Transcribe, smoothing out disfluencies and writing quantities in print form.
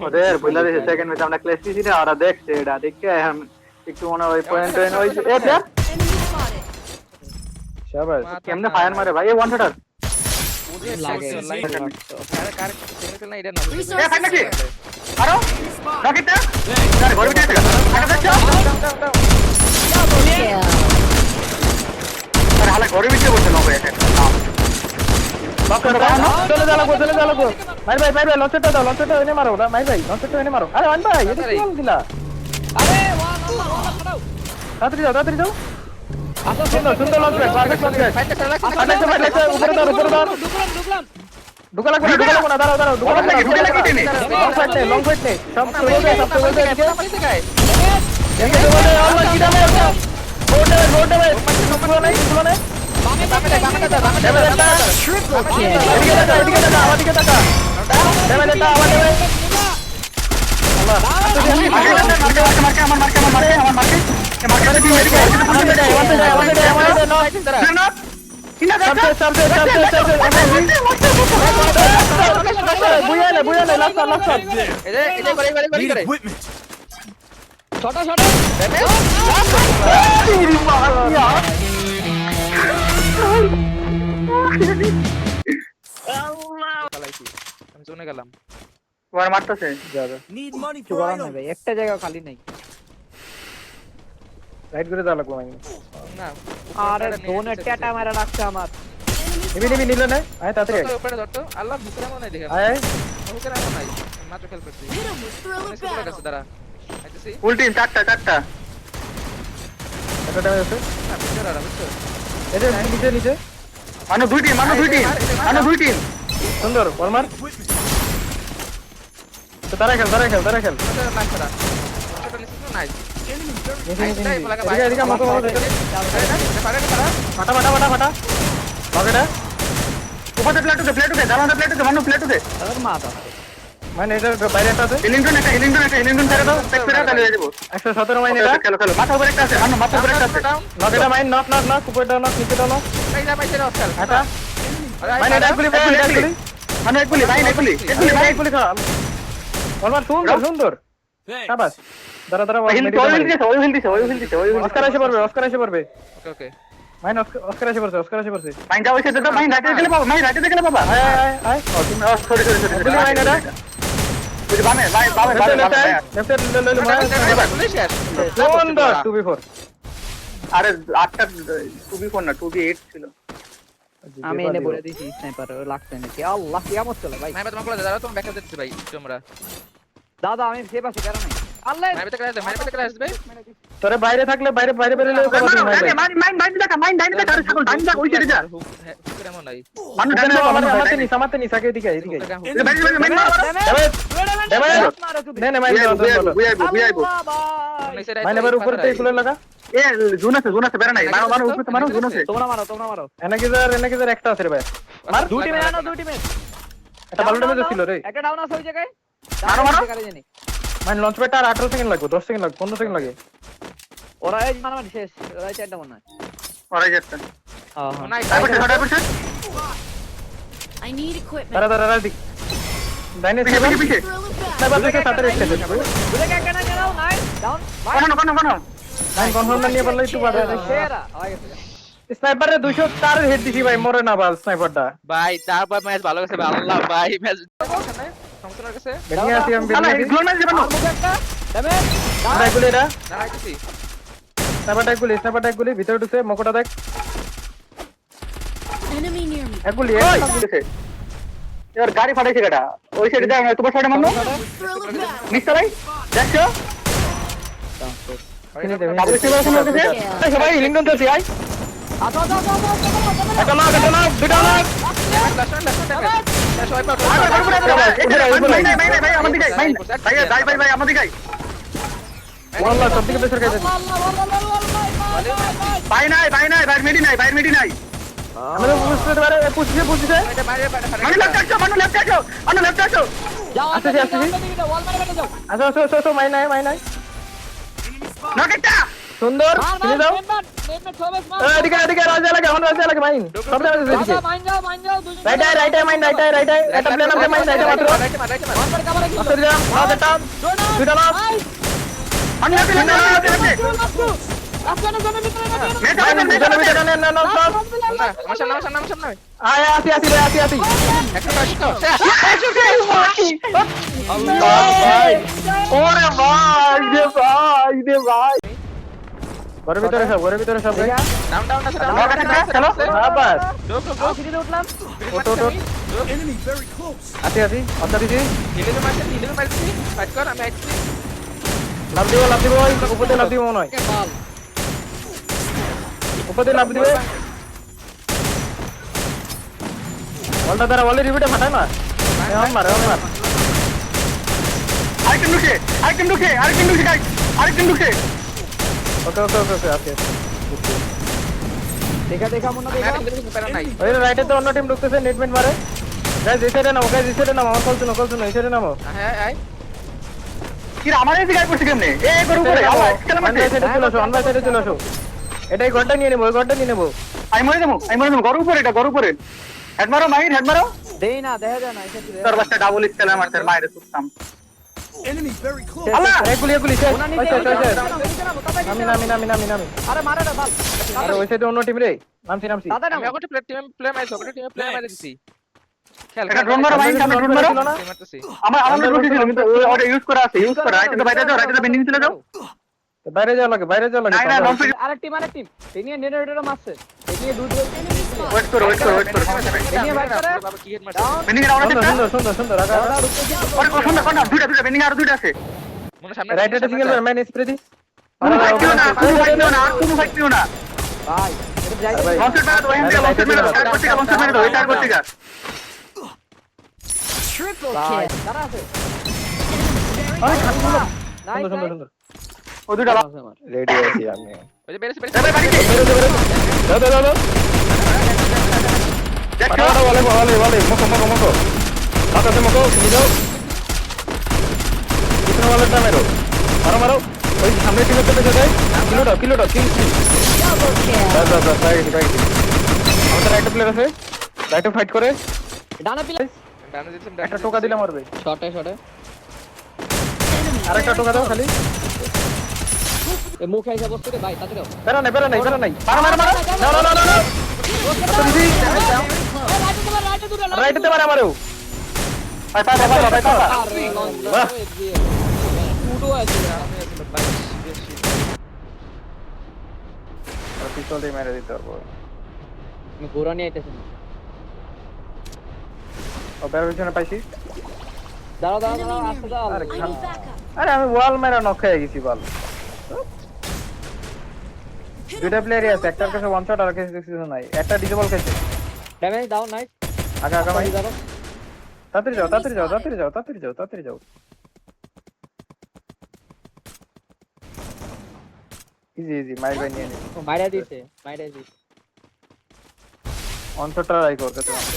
ওদের বইলা দিছে সেকেন্ড ম্যাচ আমরা ক্লাস টিসি রে ওরা দেখছে এটা দেখে এখন একটু মনে হয় পয়েন্ট হই এ দেখ শাবাশ কেমনে ফায়ার মারে ভাই এ ওয়ান শটার লাগে কার সিঙ্গেল না এটা না এ ফাইন নাকি আরো রকেটটা আরে ঘরে বিটে আছে আরে দেখছো আরে হালা ঘরে বিটে বসে না ভাই এটা লক করে দাও চলে যা লাগো ভাই লঞ্চটা এনে মারো না ভাই লঞ্চটা এনে মারো আরে ওয়ান ভাই এটা কি বল দিলা আরে ওয়ান আল্লাহ দাও তাড়াতাড়ি যাও আসো সুন্দর লঞ্চ পারফেক্ট লঞ্চ ফাইটটা চালা ফাইটটা উপরে দাও ঢুকলাম ঢুকা লাগবে না দাঁড়াও ঢুকা লাগবে লং ফাইট নেই সব চলে যায় এদিকে তোমাদের আল্লাহ কি দামে আছে রোড ভাই পুরো নাই বামে এদিকে টাকা আমার দিকে টাকা দেবে এটা আমার দেবে আল্লাহ মারকে বুয়ালে লাস্ট এটা করে ছোট আমি শুনে গেলাম ওর মারতেছে যাবে ভাই একটা জায়গা খালি নাই রাইট করে দাও লাগবে আমি না আরে দোনে টাটা মারা রাখছে আমার নিবি নিল না আয় তাড়াতাড়ি উপরে ধরতো আল্লাহ বুকরা মনে দেখে আয় বুকরা মনে নাই মাত্র খেল করছি কোন কাছে দাঁড়া আইতেছি উল্টি চারটা এটা ড্যামেজ আছে না বুঝতে দাঁড়া বুঝছো এই যে নিচে মানো দুই টিম সুন্দর বলমার তো তারা খেল মাত্র লাগ করা ছোট নিছিস না নাইস এদিকে মতো ফাটা বাগেটা উপরে প্লেটুতে দাঁড়ানো প্লেটুতে মানো প্লেটুতে আর মাথা মানে এটা বাইরে একটা আছে ইলিংটন ছেড়ে দাও টেক ফেরা চালিয়ে যাব 117 মাইন এটা খেলো মাথা উপরে একটা আছে মাথা উপরে একটা আছে নগেটা মাইন নক উপরে দাও নিচে দাও এই যা পাইছে অস্কার এটা মাইন এটা গুলি মানে এক গুলি খা বলমার সুন্দর শাবাশ দাঁড়া ওই হিল দিছে অস্কার এসে পড়বে ওকে মাইন অস্কার এসে পড়ছে মাইন যাও এসে দাও মাইন রাইটে গেলে বাবা আয় ও তুমি সরি গুলি মাইন এটা বুঝি বামে লেফট সুন্দর 2v4 আরে 8টা 2v4 না 2v8 ছিল আমি এনে বলে দিছি স্নাইপার লাগছে নাকি আল্লাহ কিয়ামত চলে ভাই নাই তোমাকে দাঁড়াও তুমি ব্যাকআপ দিতে ভাই তোমরা দাদা আমি সেভ আছি কারণ নাই আল্লাহ মারবে তো ক্লাস আসবে তোরে বাইরে থাকলে বাইরে বেরোলে মাইন ডাইনে দেখা আরে ছাগল ডাইনে ওই সাইডে যা কেমন নাই মানুষ ডাইনে সামাতে নি সাকে এদিকে মাইন মাইন বুয়াইবো মাইন এবার উপরে থেকে খুলে লাগা এ জোন আছে বেরা নাই মারো উপরে তো মারো জোন আছে তোমরা মারো এনাকে একটা আছে রে ভাই মার দুই টিমে এটা ভালো ড্যামেজ ছিল রে একটা ডাউন আছে ওই জায়গায় মারো জানি মাইন লঞ্চ প্যাড আর 18 সেকেন্ড লাগবে 10 সেকেন্ড লাগবে 15 সেকেন্ড লাগে ওরা এই মারামারি শেষ ওরা চারটা মনে হয় ওরাই যাচ্ছে হ্যাঁ নাই I need equipment. দাঁড়া দিক ডাইনে পিছে স্নাইপার থেকে সাথে রেখে দে বুলে একটা না নাও নাই ডাউন কোন লাইন কনফার্ম না নিয়ে বললে একটু বাড়া সেরা হয়ে গেছে স্নাইপারে 204 এর হেড দিছি ভাই মরে না বাল স্নাইপারটা ভাই তারপর ম্যাচ ভালো গেছে আল্লাহ ভাই ম্যাচ সমস্যার কাছে বেরিয়ে আসি আমি বেরিয়ে একটা ড্যামেজ ডাইগুলি এটা দাঁড়াইতেছি স্নাইপার ডাইগুলি ভিতরে ঢুকছে মকটা দেখ Enemy near me. একগুলি এবার গাড়ি ফাটাইছে কেডা ওই সাইডে দাও না তোমার সাইডে মারনো Thrill of battle. নিচে ভাই দেখছো তারপরে কি বলছ না দেখে এই সবাই লিংডন তো আই একটা না দুটো না ভাই আমার দিকে ভাই আমার দিকে ওয়াল্লাহ সব দিকে প্রেসার খাইছে ভাই নাই মেডি নাই আমরা বুঝতে পারে পুষছে এটা বাইরে মানু লেফট আসো যাও আসছে ওয়াল মারে বেটা যাও আসো মাই নাই নকেটা সুন্দর কিনে দাও এদিকে এদিকে রাজা লাগে এখন রাজা লাগে মাইন সব জায়গায় এদিকে রাইট মাইন রাইট এটা প্লেন আমাকে মাইন রাইট মাত্র আস্তে যা রাজা টাপ দুইটা লাভ অন্য প্লেন আয় আসি ওরে ভাই দে ভাই ঘরের ভিতরে সব ভাই চলো আবার ওটো আসি আচ্ছা দিদি লাভ দিব উপরে লাভ দিব মনে হয় উপরে লাভ দিবে বলটা দ্বারা বলে রিভিউটা ফাটায় না মার আরেকজন ঢুকে ওকে আছে দেখা মনে ওই রাইটে তো অন্য টিম ঢুকতেছে নেটমেন্ট মারে গাইস এই সাইডে নামো আমার কল শুনো এই সাইডে নামো কি আমার এই গাইড করছে কেমনে করু করে খেলা মারতে সাইডে চলে আসো এটাই ঘরটা নিয়ে নেবো ওই ঘরটা নিয়ে নেবো আমি মরে দেবো ঘর উপরে হেড মারো দেই না দেখা যায় না এসে তোর বাচ্চা ডাবল স্কেল মারতে মাইরে সুতাম আল্লাহ গুলি শেষ নামি আরে মারে না বাল আরে ওই সাইডে অন্য টিম রে নামছি দাদা না আমি একটা প্লে মারি দিছি খেল এটা ড্রোন মারো মাইন সামনে ড্রোন মারো মারতেছি আমার লোড ছিল কিন্তু ওটা ইউজ করা আছে রাইটে বাইরে যাও বেন্ডিং চলে যাও বাইরে যাও লাগে না আরেক টিম তিনি জেনারেটর মারছে তিনি দুধ ওয়েট করো তিনি বাইক করে বাবা কি হেড মারছে বেন্ডিং এর আওয়াজ সুন্দর রাখা আরে কোনটা দুইটা বেন্ডিং আর দুইটা আছে মনে সামনে রাইটে সিঙ্গেল ম্যান স্প্রে দি কোনো ফাইট নিও না ভাই এটা যাই কনসেপ্ট মেরে দাও কনসেপ্ট মেরে দাও এটা করতে গা Triple ভাই kill. দাঁড়া আছে আরে নাইস সুন্দর ও দুইটা রেডি আছি আমি ওই যে বেরেছে এবার বাড়িতে দাও দেখো বলে মকো হাতে মকো নিয়ে যাও কিতনা ওয়ালেটটা মারো ওই সামনে টিমে চলে যায় কিলো দাও কিল Double kill. দাও বাইক আমাদের রাইট প্লেয়ার আছে রাইটে ফাইট করে ডানা পিলা ডানে দিছিলাম একটা টোকা দিলাম মারবে শটে আরেকটা টোকা দাও খালি এ মুখ আইসা বসতে রে ভাই তাতে দাও বেরা নাই মারো না দিদি রাইটে মারে আমারও ভাই আরে বাহ। উডো আছে পিস্তল দিয়ে মেরে দিতে পারবো আমি গোরা নিয়ে আইতেছি ও বের পিছনে পাইছি দাঁড়াও আসতে দাও আরে I need backup. আরে আমি ওয়াল মেরা নক খেয়ে গেছি বল দুইটা প্লেয়ারই আছে একটার কাছে ওয়ান শট আর কাছে কিছু নাই একটা ডিজেবল খেয়েছে ড্যামেজ দাও নাইস আগা ভাই দাও তাড়াতাড়ি যাও ইজি মাইর ভাই নিয়ে নে মাইরা দিছে ওয়ান শটটা রাই করতে তোমাকে